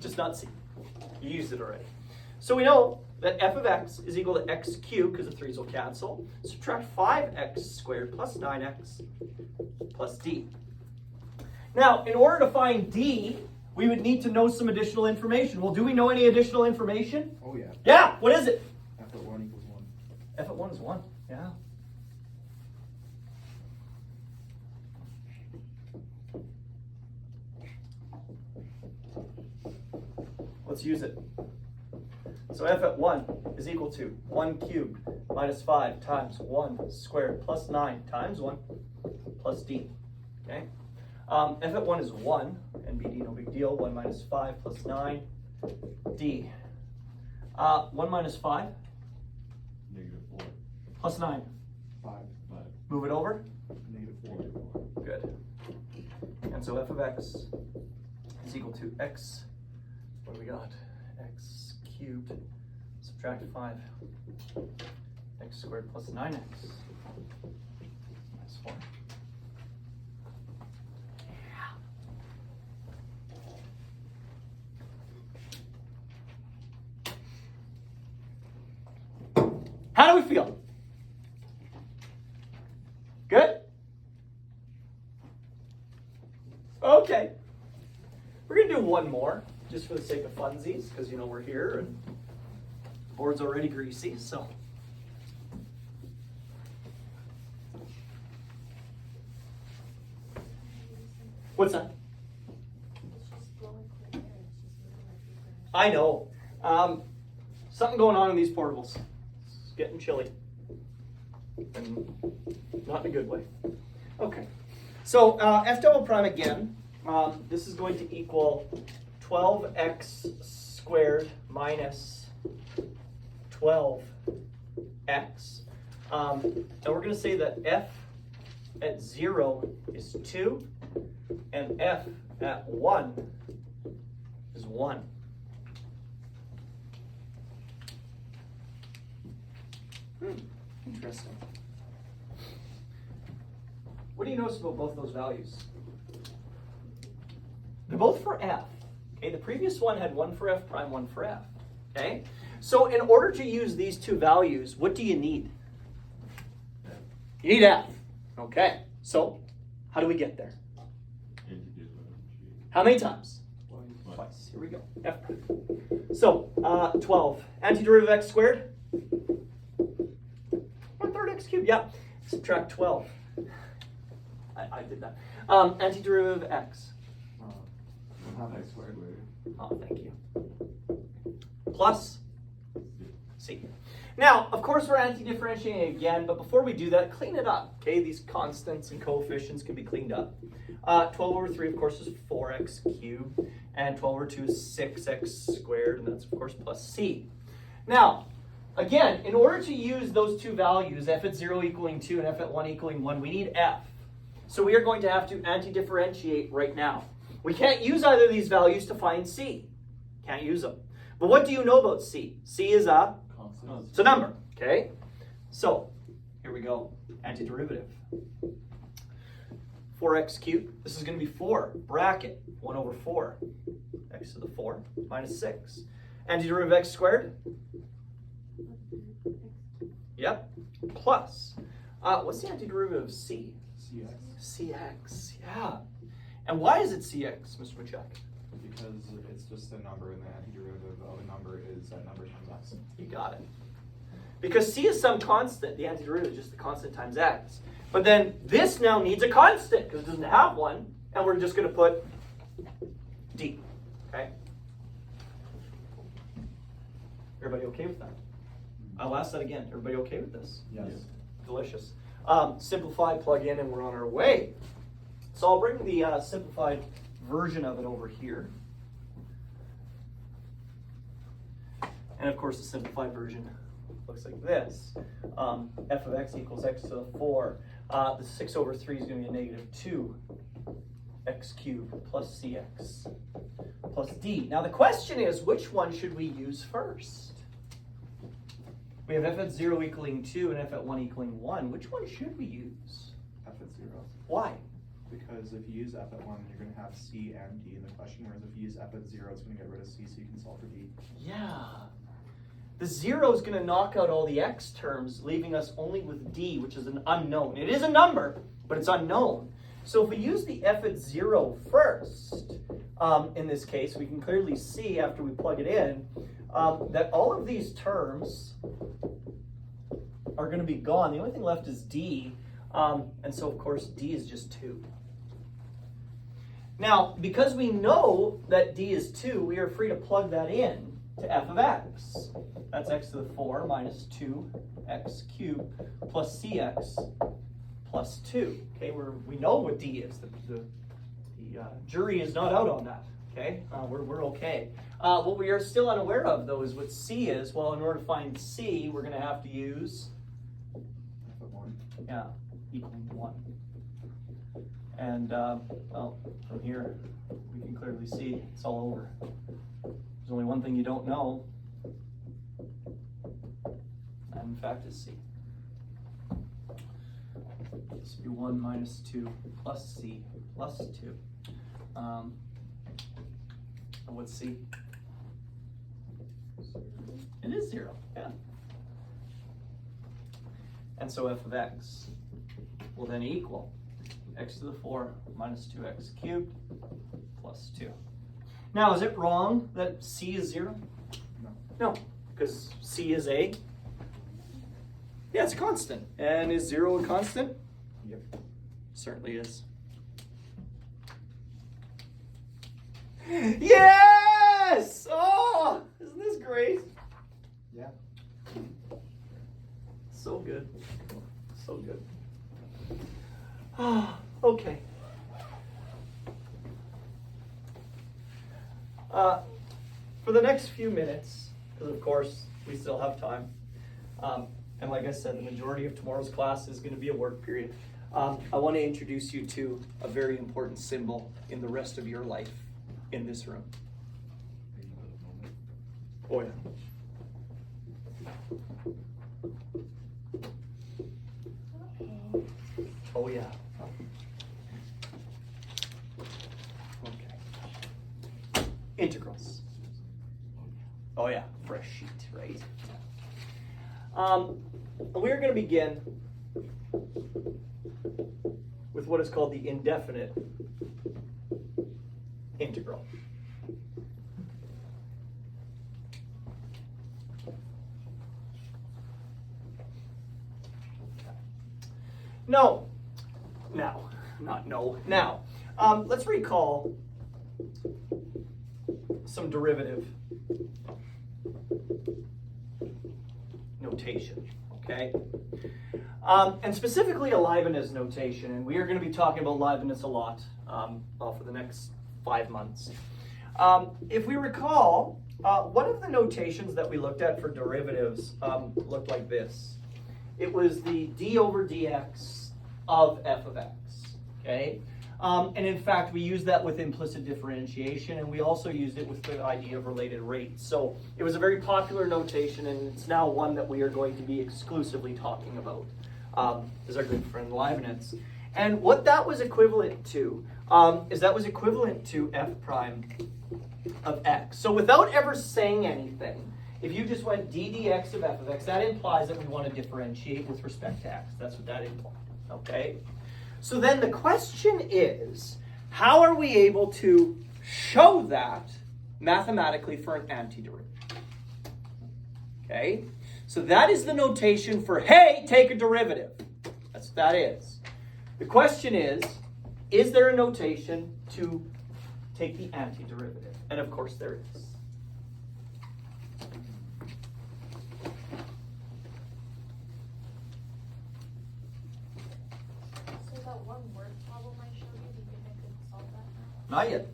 just not c. You used it already. So we know that f of x is equal to x cubed, because the 3's will cancel. Subtract 5x squared plus 9x plus d. Now, in order to find d, we would need to know some additional information. Well, do we know any additional information? Oh yeah. Yeah, what is it? F at 1 equals 1. F at 1 is 1, yeah. Let's use it. So f at 1 is equal to 1 cubed minus 5 times 1 squared plus 9 times 1 plus d. Okay? F at 1 is 1, and bd, no big deal. 1 minus 5 plus 9, d. 1 minus 5? -4. Plus 9. 5. Move it over. -4. Good. And so f of x is equal to x, what do we got? X cubed, subtract 5, x squared plus 9x minus 4. How do we feel? Good? Okay. We're going to do one more, just for the sake of funsies, because, you know, we're here and the board's already greasy, so. What's that? I know. Something going on in these portables. It's getting chilly. And not in a good way. Okay. So f double prime again. This is going to equal 12x squared minus 12x. And we're going to say that f at 0 is 2, and f at 1 is 1. Interesting. What do you notice about both those values? They're both for f. Okay, the previous one had 1 for f prime, 1 for f. Okay, so in order to use these two values, what do you need? You need f. Okay, so how do we get there? How many times? Twice. Here we go. F prime. So 12. Antiderivative of x squared? 1/3 x cubed. Yeah. Subtract 12. I did that. Antiderivative of x. Half x squared. Oh, thank you. Plus c. Now, of course, we're anti-differentiating again, but before we do that, clean it up. Okay, these constants and coefficients can be cleaned up. 12 over 3, of course, is 4x cubed, and 12 over 2 is 6x squared, and that's, of course, plus c. Now, again, in order to use those two values, f at 0 equaling 2 and f at 1 equaling 1, we need f. So we are going to have to anti-differentiate right now. We can't use either of these values to find c. Can't use them. But what do you know about c? C is a constant. It's a number, okay? So, here we go. Antiderivative. 4x cubed. This is going to be 4, bracket, 1 over 4. X to the 4 minus 6. Antiderivative of x squared? Yep. Plus. What's the antiderivative of c? Cx. Cx, yeah. And why is it Cx, Mr. Machak? Because it's just a number, and the antiderivative of a number is that number times x. You got it. Because c is some constant, the antiderivative is just the constant times x. But then this now needs a constant, because it doesn't have one, and we're just going to put d. Okay? Everybody okay with that? I'll ask that again. Everybody okay with this? Yes. Delicious. Simplify, plug in, and we're on our way. So I'll bring the simplified version of it over here. And of course the simplified version looks like this. F of x equals x to the 4. The 6 over 3 is going to be a negative 2 x cubed plus cx plus d. Now the question is, which one should we use first? We have f at 0 equaling 2 and f at 1 equaling 1. Which one should we use? F at 0. Why? because if you use f at 1, you're going to have c and d in the question, whereas if you use f at 0, it's going to get rid of c, so you can solve for d. Yeah. The 0 is going to knock out all the x terms, leaving us only with d, which is an unknown. It is a number, but it's unknown. So if we use the f at 0 first, in this case, we can clearly see after we plug it in that all of these terms are going to be gone. The only thing left is d, and so of course d is just 2. Now, because we know that d is 2, we are free to plug that in to f of x. That's x to the 4 minus 2x cubed plus cx plus 2. Okay, we know what d is. The jury is not out on that. Okay, we're okay. What we are still unaware of, though, is what c is. Well, in order to find c, we're going to have to use f at 1. Yeah, equaling 1. And, well, from here, we can clearly see it's all over. There's only one thing you don't know, and in fact is c. This would be 1 minus 2 plus c plus 2. And what's c? It is 0, yeah. And so f of x will then equal x to the 4 minus 2x cubed plus 2. Now, is it wrong that c is 0? No. No, because c is a, yeah, it's a constant. And is 0 a constant? Yep. Certainly is. Yes! Oh, isn't this great? Yeah. So good. So good. Ah, okay. For the next few minutes, because of course we still have time, and like I said, the majority of tomorrow's class is going to be a work period. I want to introduce you to a very important symbol in the rest of your life in this room. Oh yeah. Oh yeah. Okay. Integrals. Oh yeah, fresh sheet, right? We're going to begin with what is called the indefinite integral. Now, let's recall some derivative notation, okay? And specifically a Leibniz notation, and we are going to be talking about Leibniz a lot for the next 5 months. If we recall, one of the notations that we looked at for derivatives looked like this. It was the d over dx of f of x, okay? And in fact, we used that with implicit differentiation, and we also used it with the idea of related rates. So it was a very popular notation, and it's now one that we are going to be exclusively talking about, is our good friend Leibniz. And what that was equivalent to is that was equivalent to f prime of x. So without ever saying anything, if you just went d dx of f of x, that implies that we want to differentiate with respect to x. That's what that implied, okay? So then the question is, how are we able to show that mathematically for an antiderivative? Okay? So that is the notation for, hey, take a derivative. That's what that is. The question is there a notation to take the antiderivative? And of course there is. Not yet.